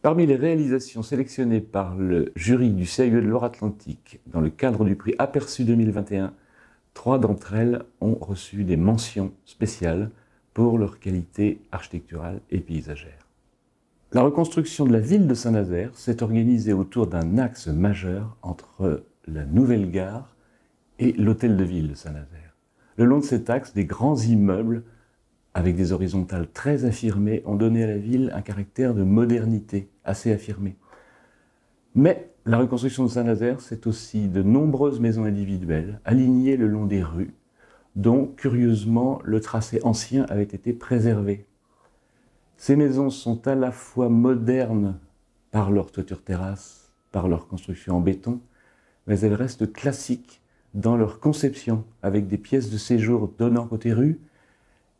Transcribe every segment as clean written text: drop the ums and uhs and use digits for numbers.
Parmi les réalisations sélectionnées par le jury du CAUE de Loire-Atlantique dans le cadre du prix Aperçu 2021, 3 d'entre elles ont reçu des mentions spéciales pour leur qualité architecturale et paysagère. La reconstruction de la ville de Saint-Nazaire s'est organisée autour d'un axe majeur entre la nouvelle gare et l'hôtel de ville de Saint-Nazaire. Le long de cet axe, des grands immeubles avec des horizontales très affirmées ont donné à la ville un caractère de modernité assez affirmé. Mais la reconstruction de Saint-Nazaire, c'est aussi de nombreuses maisons individuelles alignées le long des rues, dont, curieusement, le tracé ancien avait été préservé. Ces maisons sont à la fois modernes par leur toiture terrasse, par leur construction en béton, mais elles restent classiques dans leur conception, avec des pièces de séjour donnant côté rue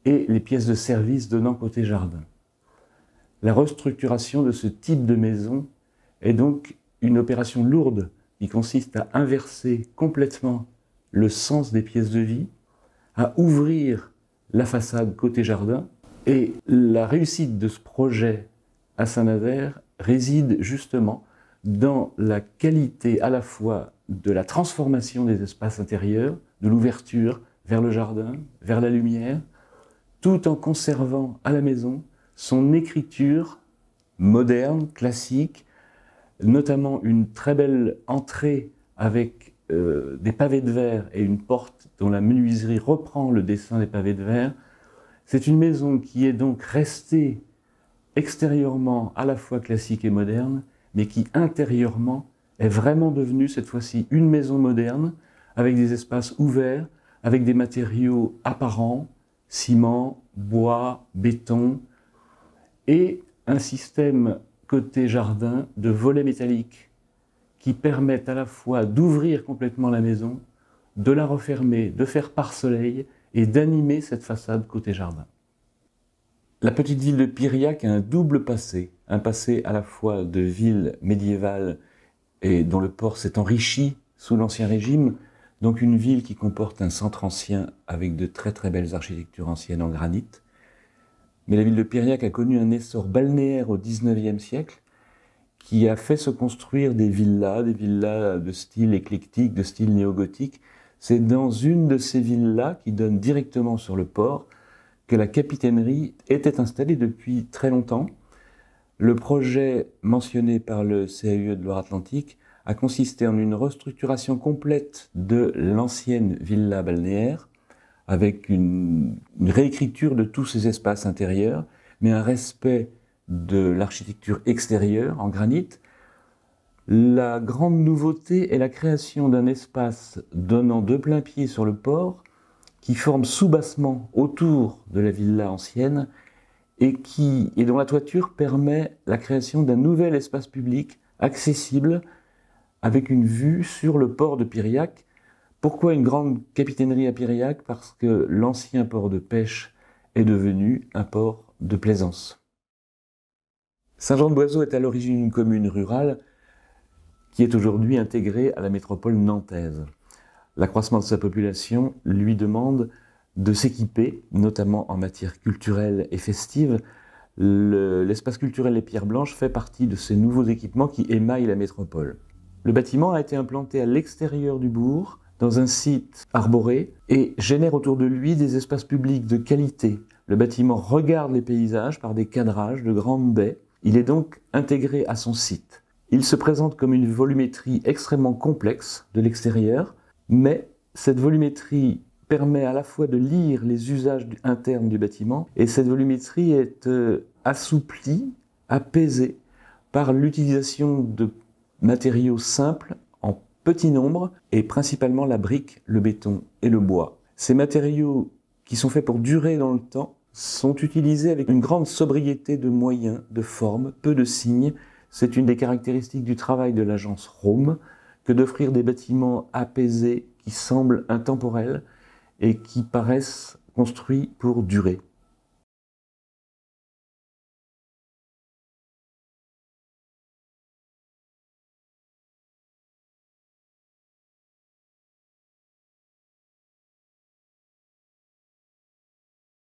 et les pièces de service donnant côté jardin. La restructuration de ce type de maison est donc une opération lourde qui consiste à inverser complètement le sens des pièces de vie, à ouvrir la façade côté jardin. Et la réussite de ce projet à Saint-Nazaire réside justement dans la qualité à la fois de la transformation des espaces intérieurs, de l'ouverture vers le jardin, vers la lumière, tout en conservant à la maison son écriture moderne, classique, notamment une très belle entrée avec des pavés de verre et une porte dont la menuiserie reprend le dessin des pavés de verre. C'est une maison qui est donc restée extérieurement à la fois classique et moderne, mais qui intérieurement est vraiment devenue cette fois-ci une maison moderne, avec des espaces ouverts, avec des matériaux apparents, ciment, bois, béton, et un système côté jardin de volets métalliques qui permettent à la fois d'ouvrir complètement la maison, de la refermer, de faire pare-soleil et d'animer cette façade côté jardin. La petite ville de Piriac a un double passé, un passé à la fois de ville médiévale et dont le port s'est enrichi sous l'Ancien Régime, donc une ville qui comporte un centre ancien avec de très très belles architectures anciennes en granit. Mais la ville de Piriac a connu un essor balnéaire au XIXe siècle qui a fait se construire des villas de style éclectique, de style néo-gothique. C'est dans une de ces villas qui donne directement sur le port que la capitainerie était installée depuis très longtemps. Le projet mentionné par le CAUE de Loire-Atlantique a consisté en une restructuration complète de l'ancienne villa balnéaire, avec une réécriture de tous ces espaces intérieurs, mais un respect de l'architecture extérieure en granit. La grande nouveauté est la création d'un espace donnant de plein pied sur le port, qui forme sous-bassement autour de la villa ancienne et dont la toiture permet la création d'un nouvel espace public accessible avec une vue sur le port de Piriac. Pourquoi une grande capitainerie à Piriac? Parce que l'ancien port de pêche est devenu un port de plaisance. Saint-Jean-de-Boiseau est à l'origine une commune rurale qui est aujourd'hui intégrée à la métropole nantaise. L'accroissement de sa population lui demande de s'équiper, notamment en matière culturelle et festive. L'espace culturel Les Pierres Blanches fait partie de ces nouveaux équipements qui émaillent la métropole. Le bâtiment a été implanté à l'extérieur du bourg, dans un site arboré, et génère autour de lui des espaces publics de qualité. Le bâtiment regarde les paysages par des cadrages de grandes baies. Il est donc intégré à son site. Il se présente comme une volumétrie extrêmement complexe de l'extérieur, mais cette volumétrie permet à la fois de lire les usages internes du bâtiment, et cette volumétrie est assouplie, apaisée par l'utilisation de matériaux simples en petit nombre, et principalement la brique, le béton et le bois. Ces matériaux qui sont faits pour durer dans le temps sont utilisés avec une grande sobriété de moyens, de formes, peu de signes. C'est une des caractéristiques du travail de l'agence Rome que d'offrir des bâtiments apaisés qui semblent intemporels et qui paraissent construits pour durer.